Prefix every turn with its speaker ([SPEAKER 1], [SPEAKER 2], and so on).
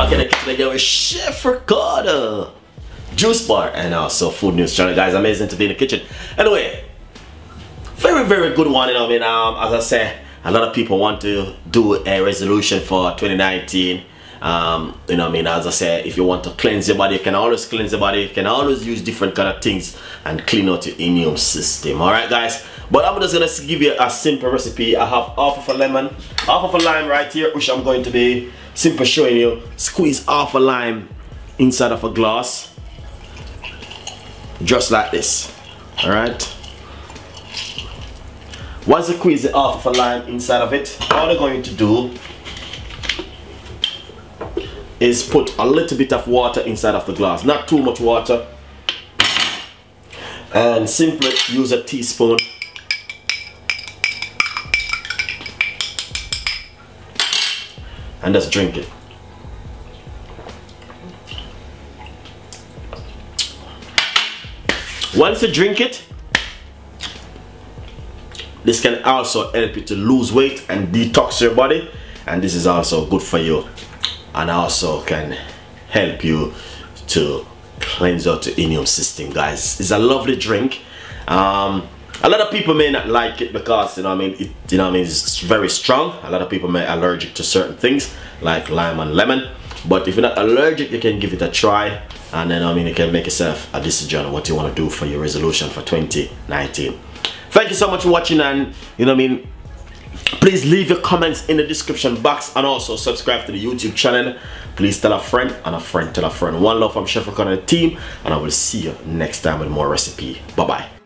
[SPEAKER 1] back in the kitchen again with Chef Ricardo, Juice Bar, and also Food News Channel. Guys, amazing to be in the kitchen. Anyway, very good one, you know what I mean? As I say, a lot of people want to do a resolution for 2019. You know what I mean? As I say, if you want to cleanse your body, you can always cleanse your body. You can always use different kind of things and clean out your immune system. Alright guys, but I'm just gonna give you a simple recipe. I have half of a lemon, half of a lime right here, which I'm going to be simply showing you. Squeeze half a lime inside of a glass, just like this. Alright, once you squeeze the half of a lime inside of it, all you're going to do is put a little bit of water inside of the glass, not too much water, and simply use a teaspoon and just drink it. Once you drink it, this can also help you to lose weight and detox your body, and this is also good for you and also can help you to cleanse out your immune system. Guys, it's a lovely drink. A lot of people may not like it because, you know what I mean, it's very strong. A lot of people may be allergic to certain things like lime and lemon, but if you're not allergic, you can give it a try, and then you can make yourself a decision on what you want to do for your resolution for 2019. Thank you so much for watching, and you know what I mean, please leave your comments in the description box, and also subscribe to the YouTube channel. Please tell a friend, and a friend tell a friend. One love from Chef Ricardo and the team, and I will see you next time with more recipe. Bye bye.